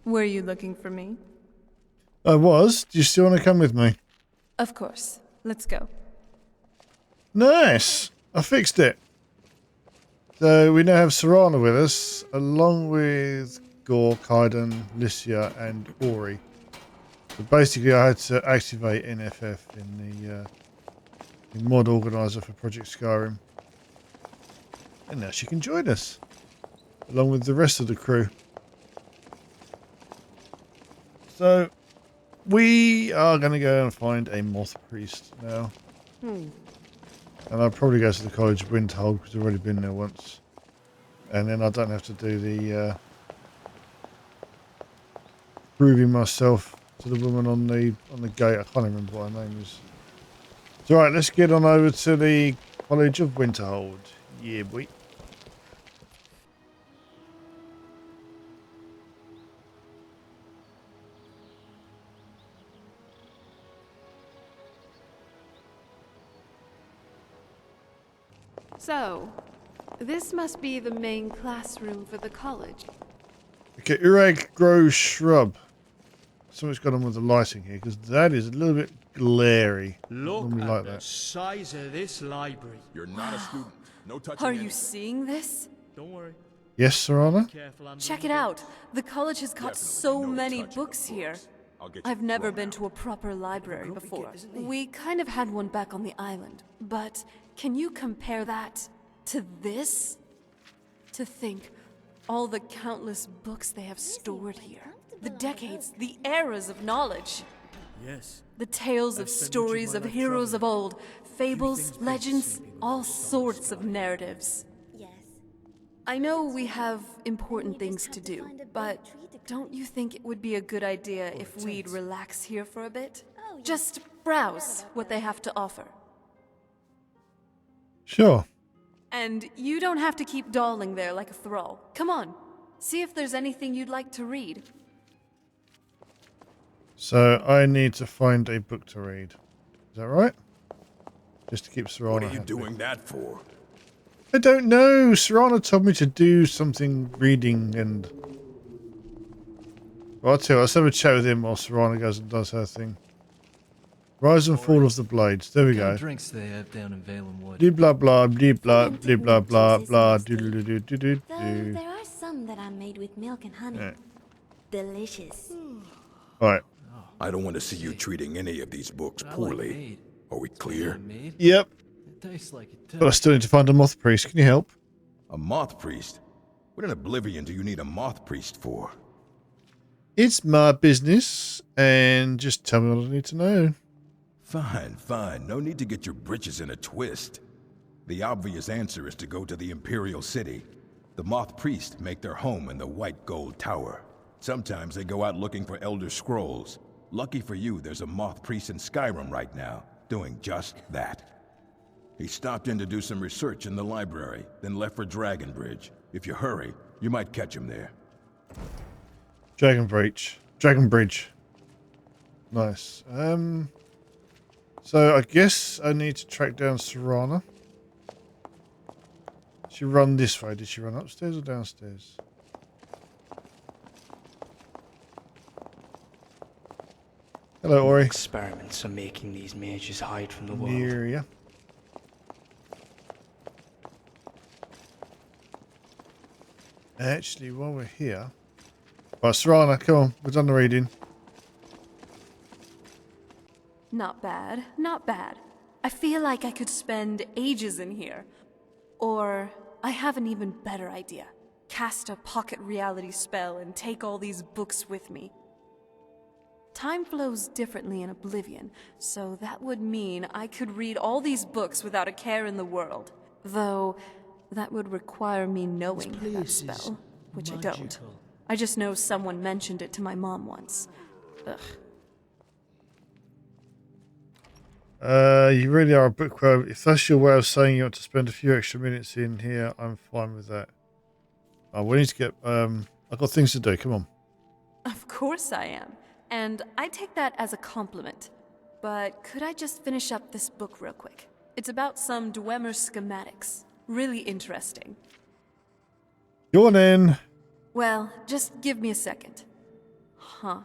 Were you looking for me? I was. Do you still want to come with me? Of course. Let's go. Nice. I fixed it. So we now have Serana with us, along with Gore, Kaiden, Licia, and Ori. So basically, I had to activate NFF in the mod organizer for Project Skyrim, and now she can join us, along with the rest of the crew. So we are going to go and find a Moth priest now. And I'll probably go to the College of Winterhold because I've already been there once. And then I don't have to do the proving myself to the woman on the gate. I can't remember what her name is. So right, let's get on over to the College of Winterhold. Yeah, boy. So, this must be the main classroom for the college. Okay, Urag grows shrub. Something's gone on with the lighting here because that is a little bit glary. Look Normally at like the that. size of this library. You're not a student. No touching Are anything. you seeing this? Don't worry. Yes, Serana? Careful, I'm Check it out. The college has got Definitely so no many touching of books here. I'll get you I've never thrown been out. to a proper library before. isn't he? We kind of had one back on the island. But can you compare that to this? To think, all the countless books they have stored here. The decades, the eras of knowledge. Yes. The tales of I've spent much of stories my of life heroes of traveling. old, fables, things big legends, sweeping all over the sorts of narratives. Yes. I know we have important Then you just things to have to do, find a big but tree to don't you think it would be a good idea if we'd tent. relax here for a bit? Oh, yeah. Just browse what they have to offer. Sure. And you don't have to keep dawdling there like a thrall. Come on, see if there's anything you'd like to read. So I need to find a book to read. Is that right? Just to keep Serana What are you happy. doing that for? I don't know. Serana told me to do something reading and... Well, I'll tell you, let's have a chat with him while Serana goes and does her thing. Rise and fall of the blades. There we What kind go. of drinks they have down in Valen Wood? Dee blah blah, dee blah, Fermented dee blah milk blah juice is blah, nice doo tea. doo doo doo doo Though doo. there are some that are made with milk and honey. Yeah. Delicious. Right. I don't want to see you treating any of these books poorly. Made. Are we clear? Made? Yep. It tastes like it too. But I still need to find a Moth priest. Can you help? A moth priest? What in Oblivion do you need a moth priest for? It's my business, and just tell me what I need to know. Fine, fine. No need to get your britches in a twist. The obvious answer is to go to the Imperial City. The moth priests make their home in the White Gold Tower. Sometimes they go out looking for Elder Scrolls. Lucky for you, there's a moth priest in Skyrim right now, doing just that. He stopped in to do some research in the library, then left for Dragonbridge. If you hurry, you might catch him there. Dragon Bridge. Nice. So I guess I need to track down Serana. She run this way. Did she run upstairs or downstairs? Hello, Ori. Experiments are making these mages hide from the world. Near ya. Actually, while we're here... Right, Serana, come on. We've done the reading. Not bad, not bad. I feel like I could spend ages in here. Or I have an even better idea. Cast a pocket reality spell and take all these books with me. Time flows differently in Oblivion, so that would mean I could read all these books without a care in the world. Though, that would require me knowing that place is spell, which I don't. magical. I just know someone mentioned it to my mom once. Ugh. You really are a bookworm. If that's your way of saying you want to spend a few extra minutes in here, I'm fine with that. We need to get... I've got things to do. Come on. Of course I am. And I take that as a compliment. But could I just finish up this book real quick? It's about some Dwemer schematics. Really interesting. Go on in. Well, just give me a second. Huh.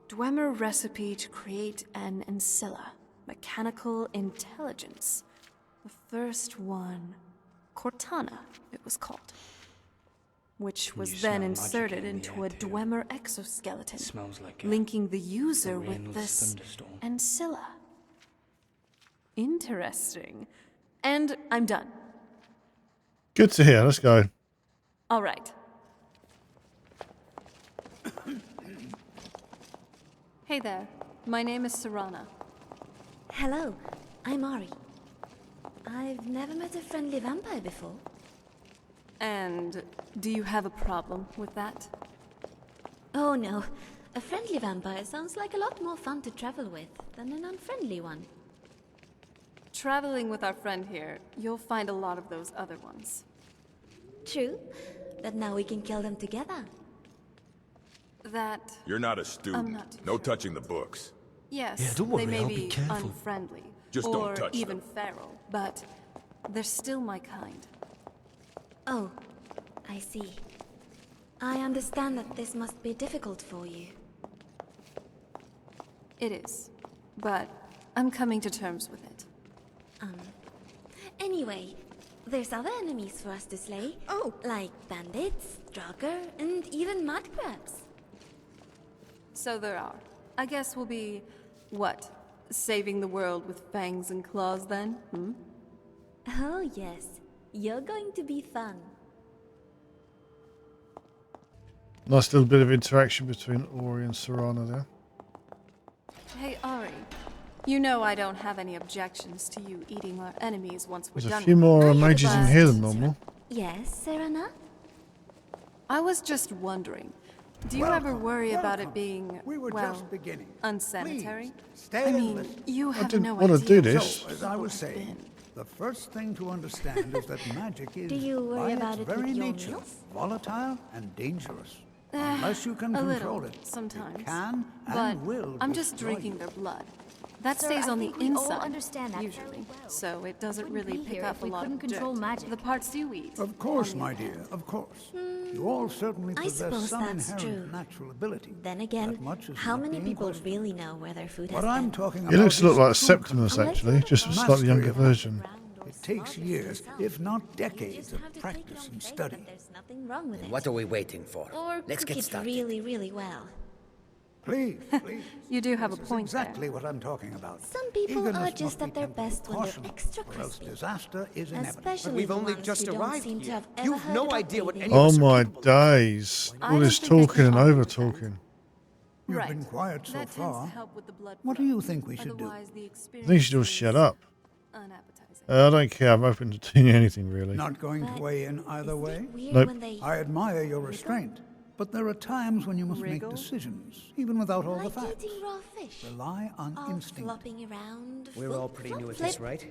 Dwemer recipe to create an ancilla. Mechanical intelligence. The first one. Cortana, it was called. Which was you then smell magic inserted in the into air a too? Dwemer exoskeleton. It smells like linking the user with rainless this thunderstorm. ancilla. Interesting. And I'm done. Good to hear. Let's go. All right. Hey there. My name is Serana. Hello, I'm Ari. I've never met a friendly vampire before. And do you have a problem with that? Oh no, a friendly vampire sounds like a lot more fun to travel with than an unfriendly one. Traveling with our friend here, you'll find a lot of those other ones. True, but now we can kill them together. That, You're not a student. not too No sure. touching the books. yes, Yeah, don't worry, they may I'll be be careful. unfriendly, Just or don't touch even them. feral, but they're still my kind. Oh, I see. I understand that this must be difficult for you. It is, but I'm coming to terms with it. Anyway, there's other enemies for us to slay. Oh. Like bandits, Draugr, and even mud crabs. So there are. I guess we'll be, what, saving the world with fangs and claws then? Hmm? Oh yes, you're going to be fun. Nice little bit of interaction between Ori and Serana there. Hey, Ari. You know I don't have any objections to you eating our enemies once we're There's a done few with them. more I have mages in a here than normal. Yes, Serana? I was just wondering, do you ever worry about it being, We were well, just beginning. unsanitary? Please, stay I and mean, listen. you have didn't no wanna idea. do this. So, as I was saying, the first thing to understand is that magic is, Do you worry by about its it with very your nature, meals? volatile and dangerous. Unless you can A control little, it, sometimes. it can and But will I'm just destroy drinking you. their blood. That Sir, stays I on the think we all inside, understand that usually. fairly well. So it doesn't Wouldn't really be pick here up if a we lot couldn't of control dirt. magic. The parts you eat. Of course, on the my other dear, hand. of course. You all certainly I possess suppose some that's inherent true. natural ability. Then again, That much is how not many being people questioned. really know where their food What has I'm been? talking He about looks a lot is like true Septimus, Unless actually, you're just a the slightly mastery younger of the version. ground or It takes smartest years, yourself. if not You decades, just of have to take practice it on and faith study. that there's nothing wrong with it. What are we waiting for? Or Let's cook get it started. really, really well. Please, please. You do have a This is point exactly what I'm talking about. Some people Eagerness are must just be at their tempered with best when they're caution, extra or else crispy. disaster is inevitable. Especially we've the only ones just who don't arrived seem to here. have ever You've heard no about idea what bathing. any of Oh us are my capable of. days. I All don't this think I can talking and argue over with that. talking. You've Right. been quiet so That tends to far. help with the blood What do flow. you think we should do? Otherwise, the I think you should all experience shut is up. unappetizing. I don't care. I'm open to doing anything, really. Not going to But weigh in either Isn't way? it weird Nope. when they I admire your restraint, but there are times when you must Wriggle? make decisions, even without all the like facts. eating raw fish? Rely on All instinct. flopping around. We're all pretty new at this, right?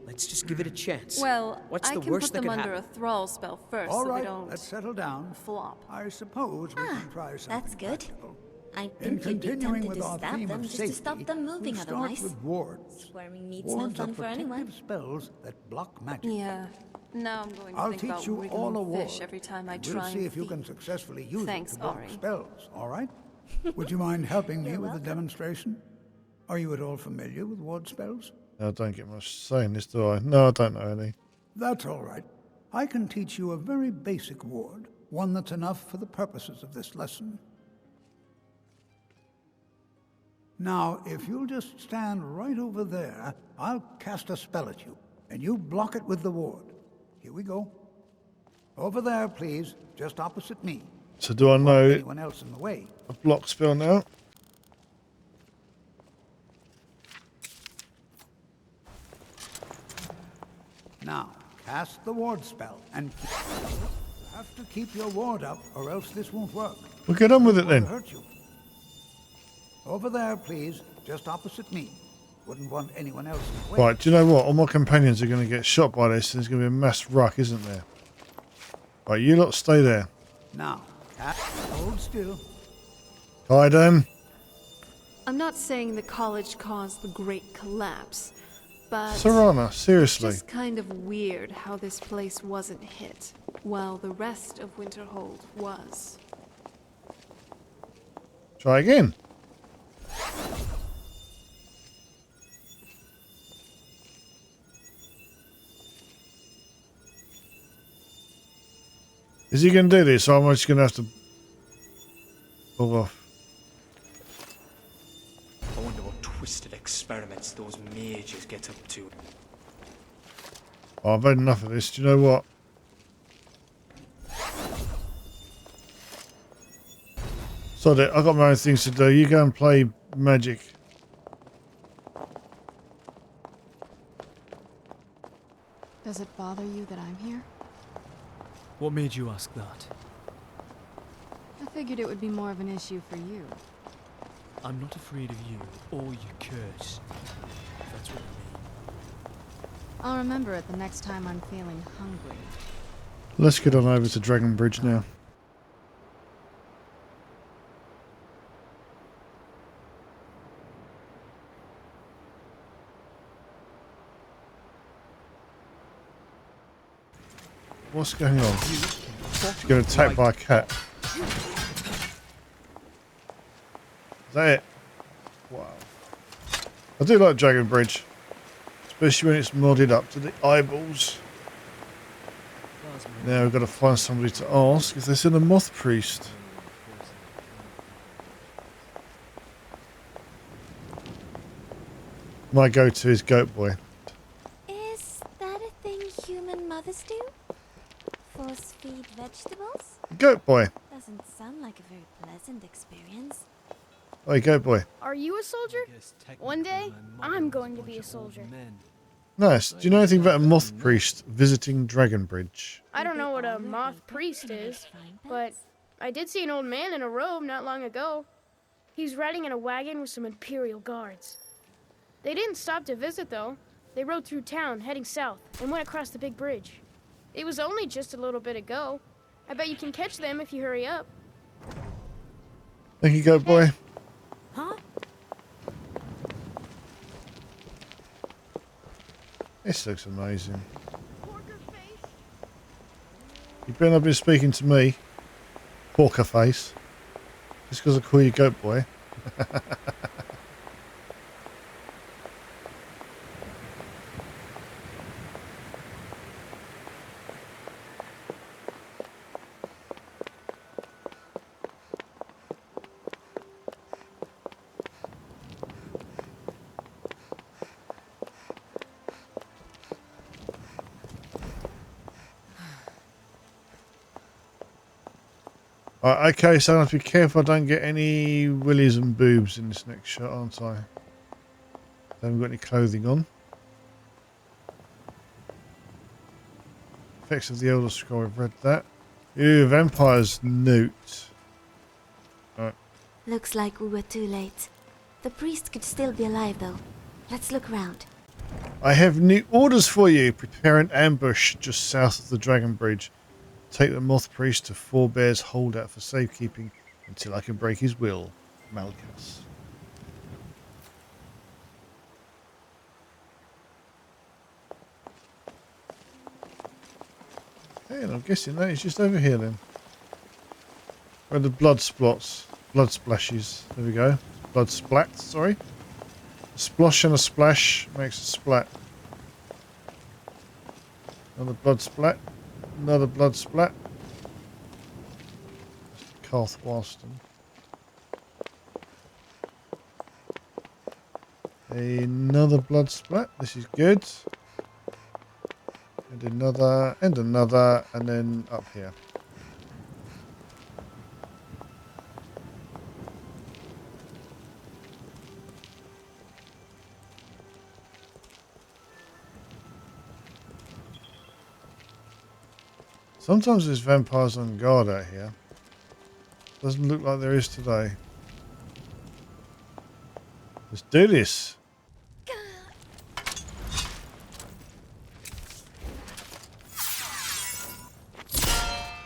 Let's just give it a chance. Well, what's I the can worst put that them could under happen? a thrall spell first All so right, they don't let's settle down. flop. I suppose we can try something That's good. practical. I In think you'd be continuing tempted with to our stab theme them of just safety, to stop them moving we'll start otherwise. with wards. Squirming meat's no Wards are fun for anyone. protective spells that block magic. Yeah. Now I'm going to I'll think teach about you all a wriggling ward. fish every time I and try we'll see and if you can feed. successfully use Thanks, it to block Ari. spells, all right? Would you mind helping me with the demonstration? Are you at all familiar with ward spells? I don't get much say in this, do I? No, I don't know any. That's all right. I can teach you a very basic ward, one that's enough for the purposes of this lesson. Now, if you'll just stand right over there, I'll cast a spell at you, and you block it with the ward. Here we go. Over there, please, just opposite me. So do I know Anyone else in the way? a block spell now? Now, cast the ward spell, and you have to keep your ward up, or else this won't work. We'll get on with it Won't then. hurt you. Over there, please, just opposite me. Wouldn't want anyone else in the way. Right, do you know what? All my companions are going to get shot by this, and there's going to be a mass ruck, isn't there? Right, you lot stay there. Now, hold still. Kaiden. I'm not saying the college caused the Great Collapse, but Serana, it's seriously. just kind of weird how this place wasn't hit, while the rest of Winterhold was. Try again. Is he going to do this, or am I just going to have to pull off? I wonder what twisted experiments those mages get up to. Oh, I've had enough of this. Do you know what? Sod it. I've got my own things to do. You go and play Magic. Does it bother you that I'm here? What made you ask that? I figured it would be more of an issue for you. I'm not afraid of you or your curse. If that's what you mean. I'll remember it the next time I'm feeling hungry. Let's get on over to Dragon Bridge now. What's going on? She's getting attacked by a cat. Is that it? Wow. I do like Dragon Bridge. Especially when it's modded up to the eyeballs. Now we've got to find somebody to ask if they've seen a Moth Priest. My go-to is Goat Boy. Is that a thing human mothers do? Force feed vegetables? Goat Boy. Doesn't sound like a very pleasant experience. Hey, Goat Boy. Are you a soldier? One day, I'm going to be a soldier. Nice. Do you know anything about a Moth Priest visiting Dragon Bridge? I don't know what a moth priest is, but I did see an old man in a robe not long ago. He's riding in a wagon with some Imperial guards. They didn't stop to visit, though. They rode through town, heading south, and went across the big bridge. It was only just a little bit ago. I bet you can catch them if you hurry up. Thank you, Goat Boy. Huh? This looks amazing. You better not be speaking to me, Porker Face, just because I call you Goat Boy. Okay, so I have to be careful I don't get any willies and boobs in this next shot, aren't I? I haven't got any clothing on. Effects of the Elder Scroll, I've read that. Ew, vampires newt. Right. Looks like we were too late. The priest could still be alive, though. Let's look around. I have new orders for you. Prepare an ambush just south of the Dragon Bridge. Take the Moth Priest to Four Bears Holdout for safekeeping until I can break his will. Malchus. Hey, and I'm guessing that is just over here then. Where the blood splots. Blood splashes. There we go. Blood splat, sorry. A splosh and a splash makes a splat. Another blood splat. Another blood splat. Carth Warston. Another blood splat. This is good. And another, and another, and then up here. Sometimes there's vampires on guard out here. Doesn't look like there is today. Let's do this.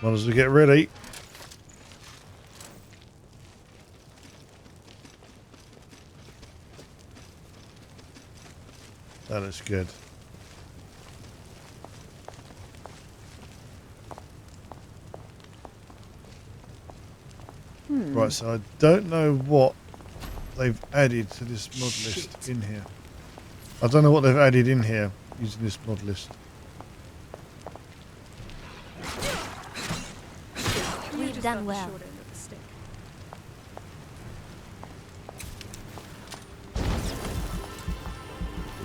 Might as well get ready. That is good. Right, so I don't know what they've added to this mod list in here. I don't know what they've added in here using this mod list. We've done well.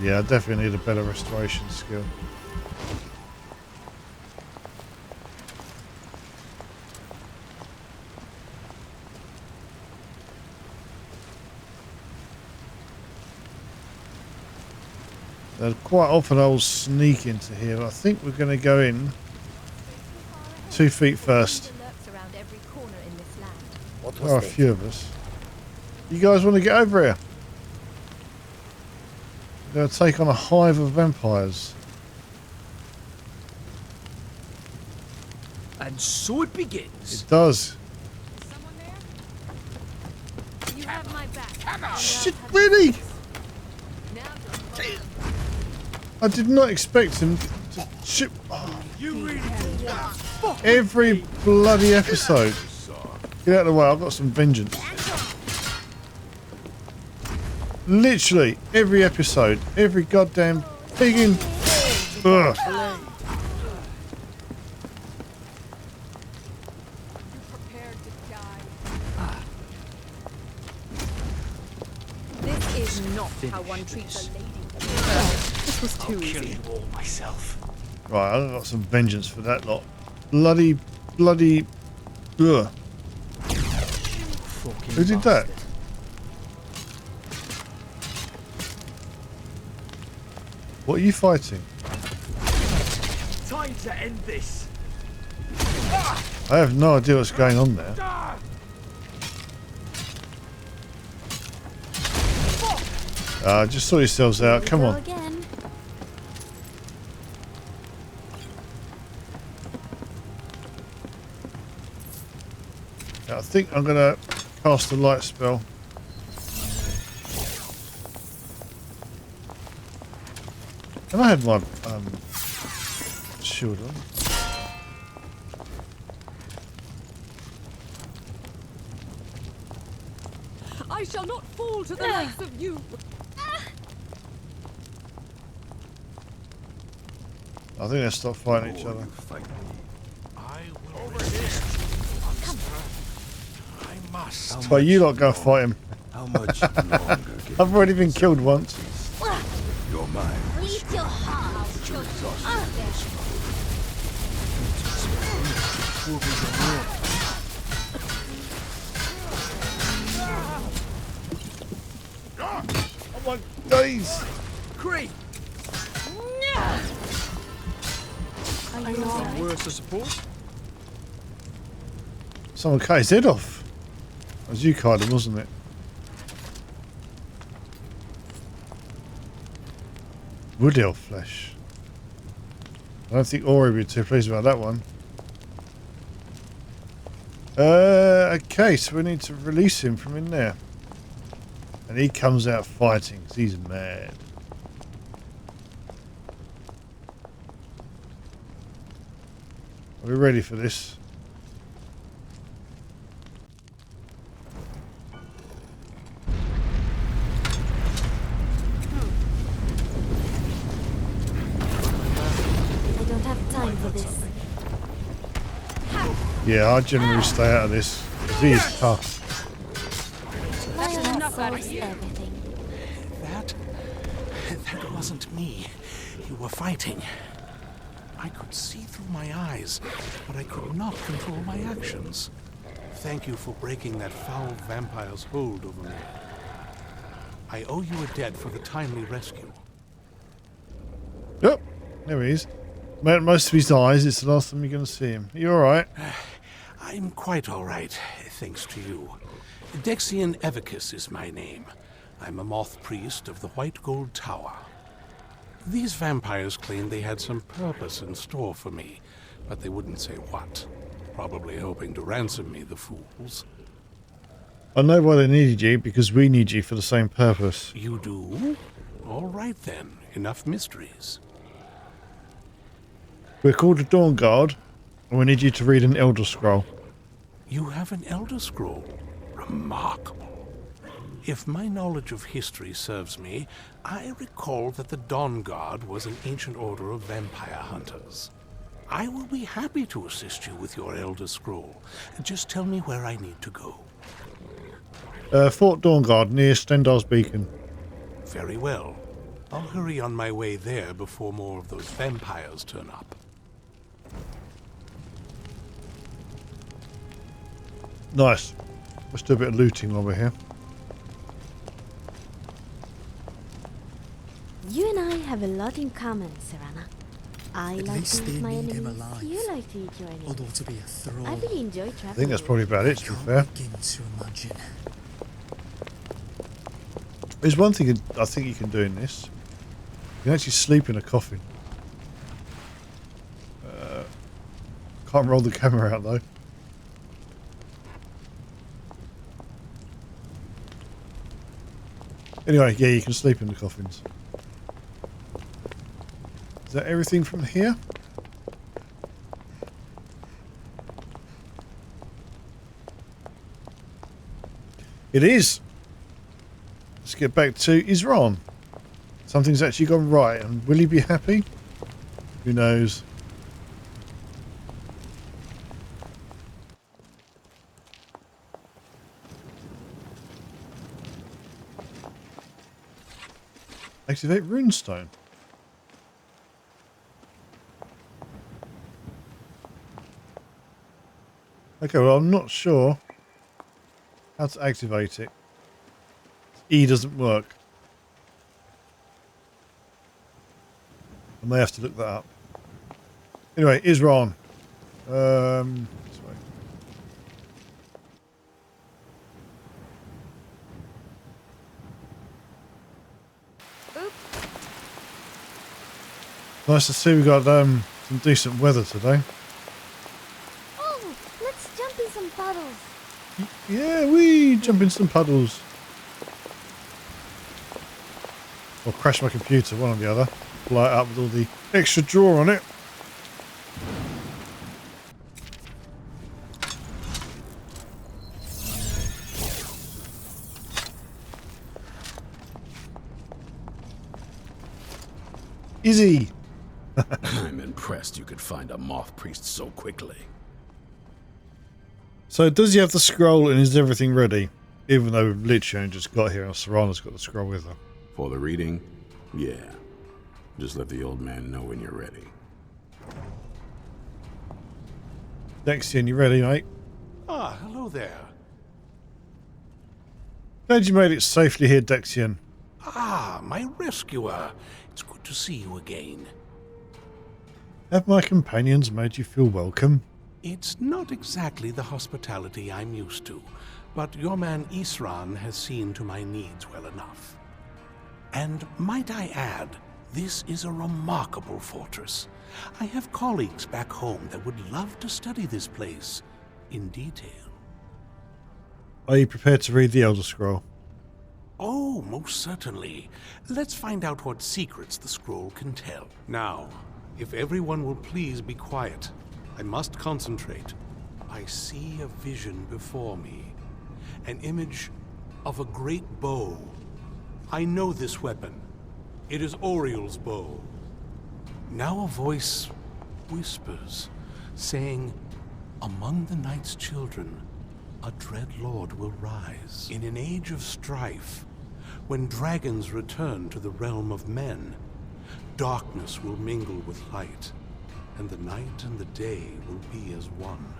Yeah, I definitely need a better restoration skill. Quite often I'll sneak into here. I think we're going to go in 2 feet first. There are a few of us. You guys want to get over here? We're going to take on a hive of vampires. And so it begins. It does. Someone there? You have my back. Shit, really? I did not expect him to ship every bloody episode. Get out of the way, I've got some vengeance. Literally every episode, every goddamn piggin. Ugh. This is not how one treats a lady. This was too easy. Kill you all myself. Right, I've got some vengeance for that lot. Bloody. Ugh. Who did that? What are you fighting? Time to end this. I have no idea what's going on there. Just sort yourselves out. Come on. I think I'm going to cast a light spell. And I had my shield on. I shall not fall to the likes of you. I think they'll stop fighting each other. I will resist. I must. But you lot go fight him. How much longer? I've already been killed once. You're mine. Release your heart. You're exhausted. Oh my days! Great. Are you alright? Worse, I suppose. Someone cut his head off. That was you, Carden, wasn't it? Wood elf flesh. I don't think Ori would be too pleased about that one. Okay, so we need to release him from in there. And he comes out fighting because he's mad. Are we ready for this? I don't have time for this. Yeah, I generally stay out of this. He is tough. Everything. That wasn't me. You were fighting. I could see through my eyes, but I could not control my actions. Thank you for breaking that foul vampire's hold over me. I owe you a debt for the timely rescue. Yep, there he is. Most of his eyes, it's the last time you're going to see him. You alright? I'm quite alright, thanks to you. Dexion Evicus is my name. I'm a Moth priest of the White Gold Tower. These vampires claimed they had some purpose in store for me, but they wouldn't say what. Probably hoping to ransom me, the fools. I know why they needed you, because we need you for the same purpose. You do? All right then, enough mysteries. We're called the Dawnguard, and we need you to read an Elder Scroll. You have an Elder Scroll? remarkable. If my knowledge of history serves me, I recall that the Dawnguard was an ancient order of vampire hunters. I will be happy to assist you with your Elder Scroll. Just tell me where I need to go. Fort Dawnguard near Stendar's Beacon. Very well. I'll hurry on my way there before more of those vampires turn up. Nice. Let's do a bit of looting while we're here. You and I have a lot in common, Serana. I At like least to eat they my need him enemies. alive. You like to eat your enemies. Although to be a thrall, I really enjoy I traveling. think that's probably about it, to be fair. begin to imagine. There's one thing I think you can do in this. You can actually sleep in a coffin. Can't roll the camera out though. Anyway, yeah, you can sleep in the coffins. Is that everything from here? It is. Let's get back to Isran. Something's actually gone right, and will he be happy? Who knows? Activate runestone. Okay, well, I'm not sure how to activate it. E doesn't work. I may have to look that up. Anyway, Isran. This way. Nice to see we got some decent weather today. Oh, let's jump in some puddles. Yeah, we jump in some puddles. Or crash my computer, one or the other. Blow it up with all the extra drawer on it. Easy. I'm impressed you could find a Moth priest so quickly. So does he have the scroll and is everything ready? Even though we've literally just got here and Serana's got the scroll with her. For the reading? Yeah. Just let the old man know when you're ready. Dexion, you ready, mate? Ah, hello there. Glad you made it safely here, Dexion. Ah, my rescuer. It's good to see you again. Have my companions made you feel welcome? It's not exactly the hospitality I'm used to, but your man Isran has seen to my needs well enough. And might I add, this is a remarkable fortress. I have colleagues back home that would love to study this place in detail. Are you prepared to read the Elder Scroll? Oh, most certainly. Let's find out what secrets the scroll can tell. Now, if everyone will please be quiet, I must concentrate. I see a vision before me. An image of a great bow. I know this weapon. It is Oriel's bow. Now a voice whispers, saying, "Among the night's children, a dread lord will rise. In an age of strife, when dragons return to the realm of men, darkness will mingle with light, and the night and the day will be as one."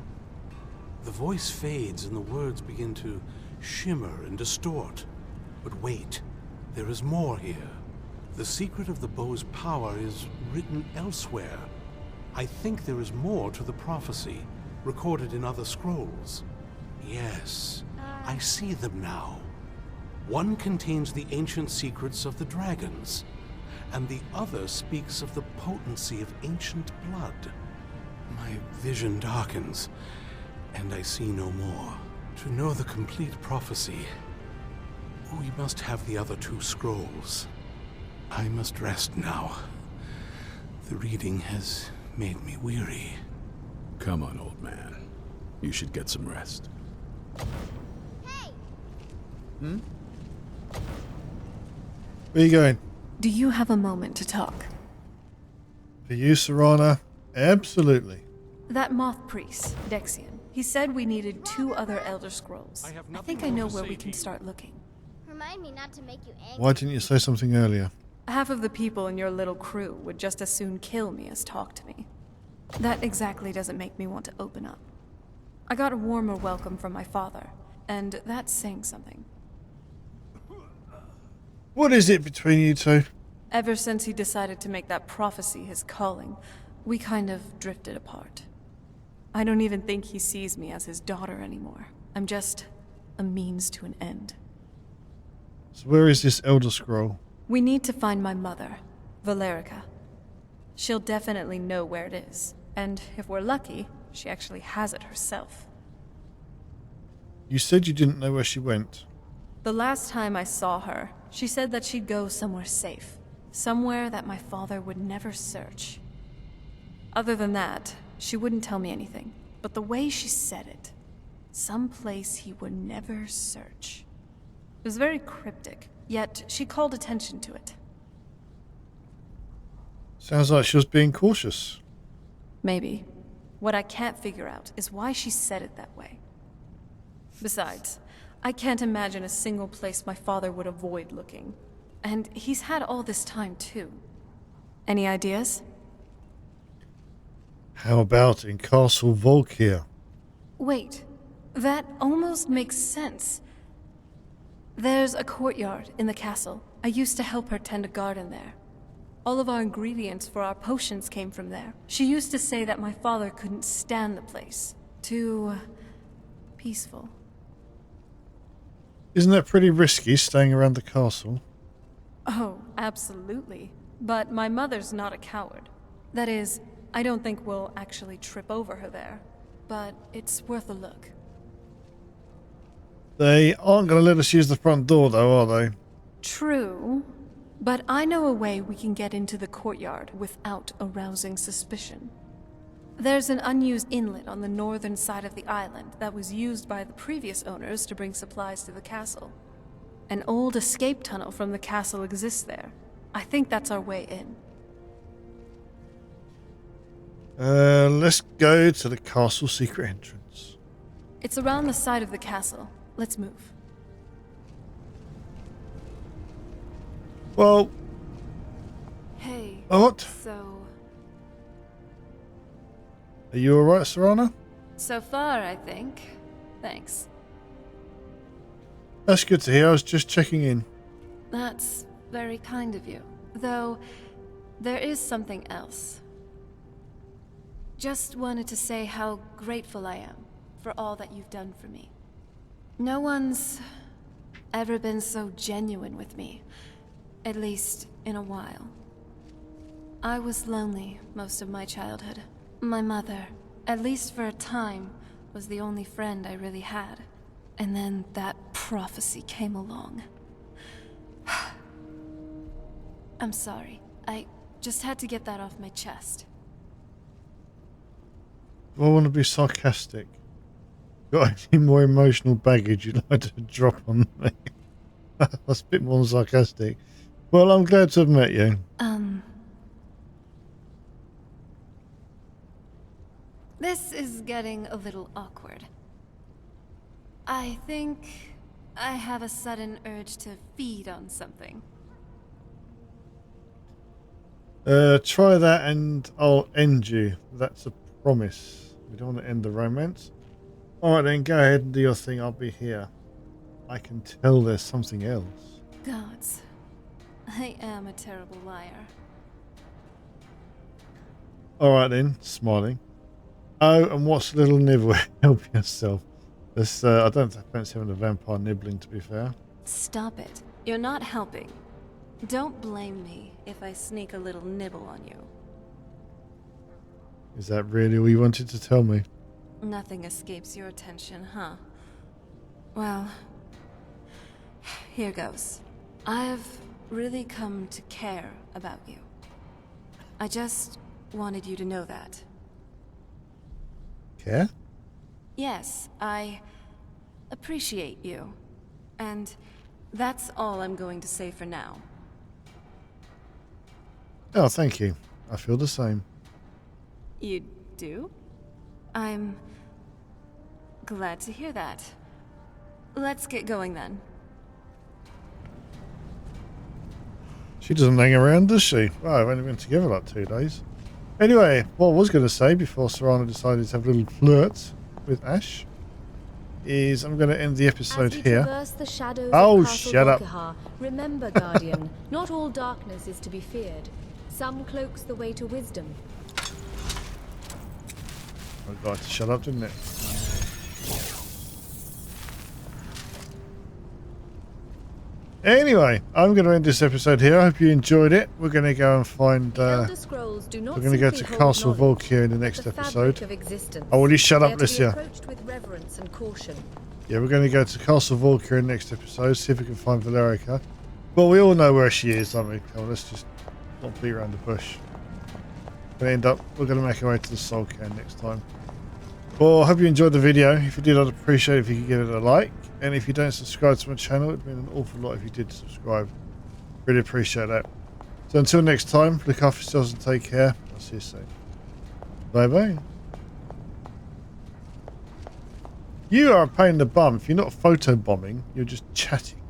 The voice fades and the words begin to shimmer and distort. But wait, there is more here. The secret of the bow's power is written elsewhere. I think there is more to the prophecy, recorded in other scrolls. Yes, I see them now. One contains the ancient secrets of the dragons, and the other speaks of the potency of ancient blood. My vision darkens, and I see no more. To know the complete prophecy, we must have the other two scrolls. I must rest now. The reading has made me weary. Come on, old man. You should get some rest. Hey, Where are you going? Do you have a moment to talk? For you, Serana? Absolutely. That Moth priest, Dexion, he said we needed 2 other Elder Scrolls. I think I know where we can start looking. Remind me not to make you angry. Why didn't you say something earlier? Half of the people in your little crew would just as soon kill me as talk to me. That exactly doesn't make me want to open up. I got a warmer welcome from my father, and that's saying something. What is it between you two? Ever since he decided to make that prophecy his calling, we kind of drifted apart. I don't even think he sees me as his daughter anymore. I'm just a means to an end. So where is this Elder Scroll? We need to find my mother, Valerica. She'll definitely know where it is, and if we're lucky, she actually has it herself. You said you didn't know where she went. The last time I saw her, she said that she'd go somewhere safe. Somewhere that my father would never search. Other than that, she wouldn't tell me anything. But the way she said it, someplace he would never search. It was very cryptic, yet she called attention to it. Sounds like she was being cautious. Maybe. What I can't figure out is why she said it that way. Besides, I can't imagine a single place my father would avoid looking. And he's had all this time, too. Any ideas? How about in Castle Volkir? Wait, that almost makes sense. There's a courtyard in the castle. I used to help her tend a garden there. All of our ingredients for our potions came from there. She used to say that my father couldn't stand the place. Too peaceful. Isn't that pretty risky, staying around the castle? Oh, absolutely. But my mother's not a coward. That is, I don't think we'll actually trip over her there. But it's worth a look. They aren't going to let us use the front door, though, are they? True. But I know a way we can get into the courtyard without arousing suspicion. There's an unused inlet on the northern side of the island that was used by the previous owners to bring supplies to the castle. An old escape tunnel from the castle exists there. I think that's our way in. Let's go to the castle secret entrance. It's around the side of the castle. Let's move. Well... Hey. What? So Are you alright, Serana? So far, I think. Thanks. That's good to hear. I was just checking in. That's very kind of you. Though, there is something else. Just wanted to say how grateful I am for all that you've done for me. No one's ever been so genuine with me, at least in a while. I was lonely most of my childhood. My mother, at least for a time, was the only friend I really had. And then that prophecy came along. I'm sorry. I just had to get that off my chest. Do I want to be sarcastic? Got any more emotional baggage you'd like to drop on me? That's a bit more than sarcastic. Well, I'm glad to have met you. This is getting a little awkward. I think I have a sudden urge to feed on something. Try that and I'll end you. That's a promise. We don't want to end the romance. Alright then, go ahead and do your thing. I'll be here. I can tell there's something else. Gods, I am a terrible liar. Alright then, smiling. Oh, and what's a little nibble? Help yourself. This, I don't fancy having a vampire nibbling, to be fair. Stop it. You're not helping. Don't blame me if I sneak a little nibble on you. Is that really all you wanted to tell me? Nothing escapes your attention, huh? Well, here goes. I've really come to care about you. I just wanted you to know that. Care? Yes, I appreciate you. And that's all I'm going to say for now. Oh, thank you. I feel the same. You do? I'm glad to hear that. Let's get going then. She doesn't hang around, does she? Well, I've only been together like 2 days. Anyway, what I was going to say before Serana decided to have a little flirt with Ash is I'm going to end the episode here. Oh, shut up. Remember, Guardian, not all darkness is to be feared. Some cloaks the way to wisdom. I got to shut up, didn't it? Anyway, I'm going to end this episode here. I hope you enjoyed it. We're going to go and find... we're going to go to Castle Volkir in the next episode. Oh, will you shut up, Licia? Yeah, we're going to go to Castle Volkir in the next episode, see if we can find Valerica. Well, we all know where she is, don't we? Oh, let's just not beat around the bush. We're going to make our way to the Soul Can next time. Well, I hope you enjoyed the video. If you did, I'd appreciate it if you could give it a like. And if you don't subscribe to my channel, it'd mean an awful lot if you did subscribe. Really appreciate that. So until next time, look after yourselves and take care. I'll see you soon. Bye bye. You are a pain in the bum. If you're not photo bombing, you're just chatting.